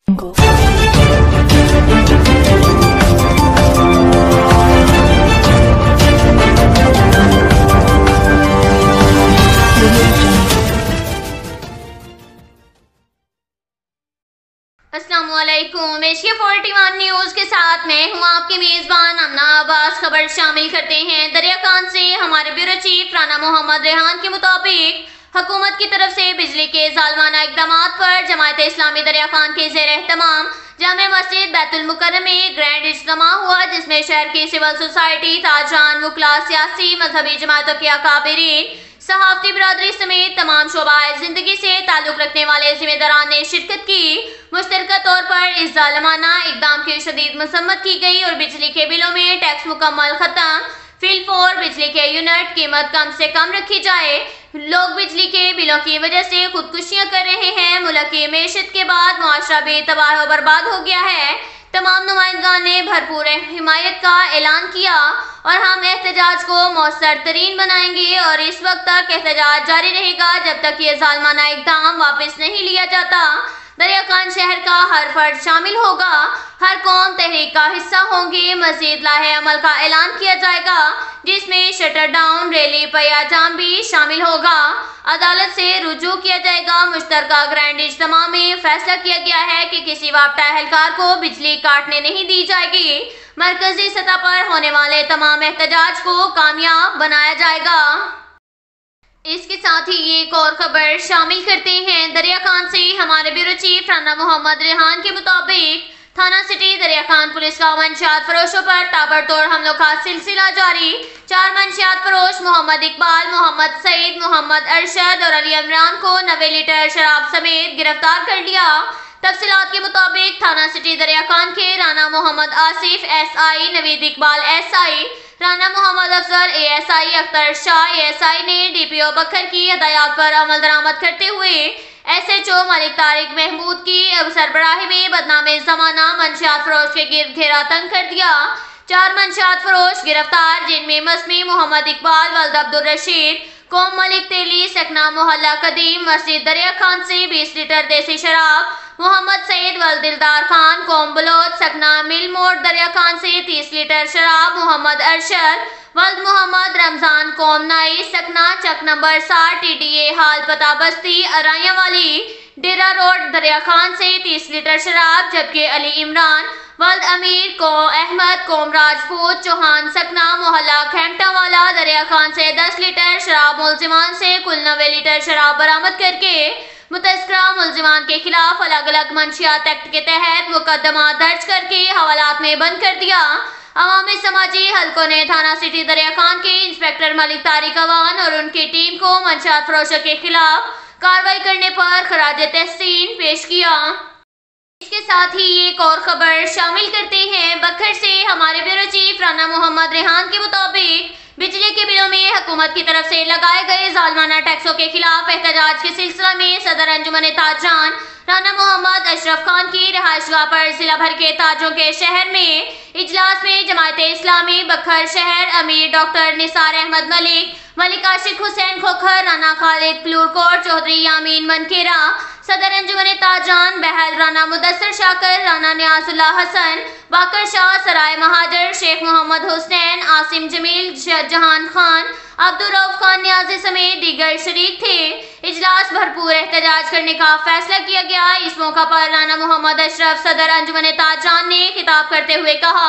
अस्सलामुअलैकुम। Asia 41 news के साथ मैं हूं आपके मेजबान अमना अब्बास। खबर शामिल करते हैं। दरिया खान से हमारे ब्यूरो चीफ राना मोहम्मद रेहान के मुताबिक हुकूमत की तरफ से बिजली के जालमाना इकदाम पर जमात इस्लामी दरिया खान के ज़ेर एहतमाम जामे मस्जिद बैतुल मुकर्रम में ग्रैंड इज्तिमा हुआ, जिसमें शहर की सिविल सोसाइटी, ताजरान, वकला, सियासी मजहबी जमातों के अकाबिरीन, सहाफती बिरादरी समेत तमाम शोबाए जिंदगी से ताल्लुक रखने वाले जिम्मेदारान ने शिरकत की। मुश्तरका तौर पर इस जालमाना इकदाम की शदीद मसम्मत की गई और बिजली के बिलों में टैक्स मुकम्मल खत्म। फील फोर बिजली के यूनिट कीमत कम से कम रखी जाए। लोग बिजली के बिलों की वजह से खुदकुशियां कर रहे हैं। मुल्क की मैशत के बाद मुआशरा भी तबाह और बर्बाद हो गया है। तमाम नुमाइंदगान ने भरपूर हिमायत का ऐलान किया और हम एहतजाज को मौसर तरीन बनाएंगे और इस वक्त तक एहतजाज जारी रहेगा जब तक ये जालमाना इकदाम वापस नहीं लिया जाता। दरिया खान शहर का हर फर्द शामिल होगा, हर कौम तहरीक का हिस्सा होंगे। मजीद लाहे अमल का ऐलान किया जाएगा जिसमें शटर डाउन, रैली, पयाजाम भी शामिल होगा। अदालत से रुजू किया जाएगा। मुश्तरका ग्रैंड इज्तिमा में फैसला किया गया है कि किसी वापटा एहलकार को बिजली काटने नहीं दी जाएगी। मरकजी सतह पर होने वाले तमाम एहतजाज को कामयाब बनाया जाएगा। इसके साथ ही एक और खबर शामिल करते हैं। दरिया खान से हमारे ब्यूरो चीफ राना मोहम्मद रेहान के मुताबिक थाना सिटी दरिया खान पुलिस का मंशियात फरोशों पर ताबड़तोड़ हमलों का सिलसिला जारी। 4 मंशियात फरोश मोहम्मद इकबाल, मोहम्मद सईद, मोहम्मद अरशद और अली इमरान को 90 लीटर शराब समेत गिरफ्तार कर लिया। तफसीलात के मुताबिक थाना सिटी दरिया खान के Rana Mohammad Asif SI, Naveed Iqbal SI, Rana Mohammad Afzal ASI, Akhtar Shah ASI ने DPO बखर की हदायत पर अमल दरामद करते हुए SHO मलिक तारिक महमूद की सरबराही में बदनामे जमाना मंशियात फरोश के गिर्द घेरा तंग कर दिया। 4 मंशियात फरोश गिरफ्तार, जिनमें मसमी मोहम्मद इकबाल, वल्द अब्दुल रशीद, कोम मलिक तेली, सकना मोहल्ला कदीम मस्जिद दरिया खान से 20 लीटर देसी शराब, मोहम्मद सईद वल्द दिलदार खान, कोम बलोच, सकना मिल मोड़ दरिया खान से 30 लीटर शराब, मोहम्मद अरशद वल्द मोहम्मद रमजान, कोम नाई, सकना चक नंबर 60 TDA हाल पता बस्ती अराया वाली डेरा रोड दरिया खान से 30 लीटर शराब, जबकि अली इमरान वल्द अमीर को अहमद, कोम राजपूत, चौहान, सकना मोहल्ला खेमटा वाला दरिया खान से 10 लीटर शराब मुलजिमान से कुल 90 लीटर शराब बरामद करके मुतस्करा मुलजिमान के खिलाफ अलग अलग मंशियात एक्ट के तहत मुकदमा दर्ज करके हवालात में बंद कर दिया। अवामी समाजी हलकों ने थाना सिटी दरिया खान के इंस्पेक्टर मलिक तारिक अवान और उनकी टीम को मंशियात फरोशों के खिलाफ कार्रवाई करने पर खराज तहसीन पेश किया। इसके साथ ही एक और खबर शामिल करते हैं। बखर से हमारे ब्यूरो चीफ राना मोहम्मद रेहान के मुताबिक बिजली के बिलों में हुकूमत की तरफ से लगाए गए जालमाना टैक्सों के खिलाफ एहतजाज के सिलसिला में सदर अंजुमन ताजरान राना मोहम्मद अशरफ खान की रिहाइशगाह पर जिला भर के ताजों के शहर में इजलास में जमात इस्लामी बखर शहर अमीर डॉक्टर निसार अहमद मलिक, मलिक आशिक हुसैन खोखर, राना खालिद प्लूरकोट, चौधरी यामीन मनकेरा, सदर अंजुमन ताजरान बहल राना मुदस्सर शाकर, राना नियाजुल्लाह हसन, बाकर शाह, सराय महाजर, शेख मोहम्मद हुसैन, आसिम जमील, जहान खान, अब्दुल रऊफ खान न्याजी समेत दीगर शरीक थे। इजलास भरपूर एहतजाज करने का फैसला किया गया। इस मौका पर राना मोहम्मद अशरफ सदर अंजुमन ताजरान ने खिताब करते हुए कहा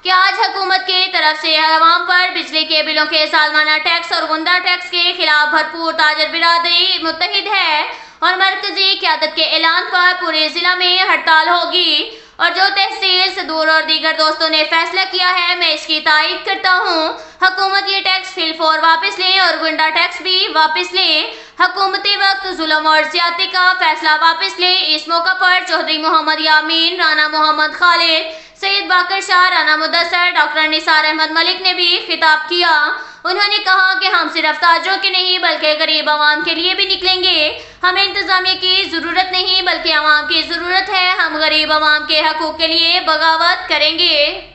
कि आज हुकूमत की तरफ से अवाम पर बिजली के बिलों के सालाना टैक्स और गुंदा टैक्स के खिलाफ भरपूर ताजर बिरादरी मुत्तहिद है और मरकजी क़यादत के ऐलान पर पूरे जिला में हड़ताल होगी और जो तहसील सदूर और दीगर दोस्तों ने फैसला किया है, मैं इसकी तायीद करता हूँ। हुकूमत ये टैक्स फिल फोर वापस लें और गुंडा टैक्स भी वापस लें। हुकूमती वक्त जुल्म और ज्यादती का फैसला वापस लें। इस मौका पर चौधरी मोहम्मद यामीन, राना मोहम्मद खालिद, सैयद बाकर शाह, राना मुदस्सर, डॉक्टर निसार अहमद मलिक ने भी खिताब किया। उन्होंने कहा कि हम सिर्फ ताजरों के नहीं बल्कि गरीब आवाम के लिए भी निकलेंगे। हमें इंतजामिया की जरूरत नहीं बल्कि आवाम की जरूरत है। हम गरीब आवाम के हकूक के लिए बगावत करेंगे।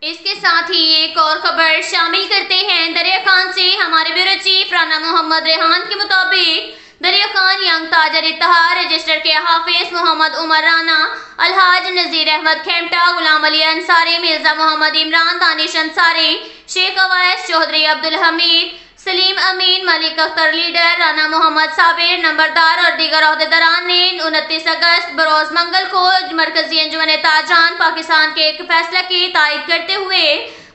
इसके साथ ही एक और खबर शामिल करते हैं। दरिया खान से हमारे ब्यूरो चीफ राना मोहम्मद रेहान के मुताबिक دریا خان ینگ تاجر اتحاد رجسٹر کے حافظ محمد عمر رانا، الحاج نذیر احمد کھیمٹا، غلام علی انصاری، مرزا محمد عمران، دانش انصاری، شیخ اویس چودھری، عبدالحمید، سلیم امین، ملک اختر لیڈر، رانا محمد صابر نمبردار اور دیگر عہدیداران نے 29 اگست بروز منگل کو مرکزی انجمن تاجران پاکستان کے ایک فیصلہ کی تائید کرتے ہوئے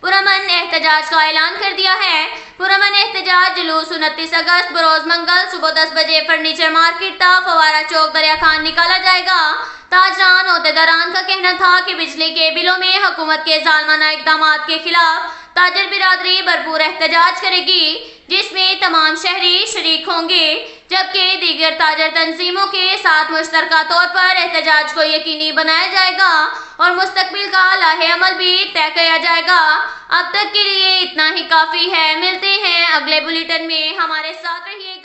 پرامن احتجاج کا اعلان کر دیا ہے۔ پرامن احتجاج جلوس 29 اگست بروز منگل صبح 10 بجے فرنیچر مارکیٹ تا فوارہ چوک دریا خان نکالا جائے گا۔ تاجران عہدیداران کا کہنا تھا کہ بجلی کے بلوں میں حکومت کے ظالمانہ اقدامات کے خلاف تاجر برادری بھرپور احتجاج کرے گی، جس میں تمام شہری شریک ہوں گے، جبکہ دیگر تاجر تنظیموں کے ساتھ مشترکہ طور پر احتجاج کو یقینی بنایا جائے گا اور مستقبل کا لائحہ عمل بھی طے کیا جائے گا۔ اب تک کے لیے اتنا ہی کافی ہے۔ ملتے ہیں اگلے بلیٹن میں، ہمارے ساتھ رہیے۔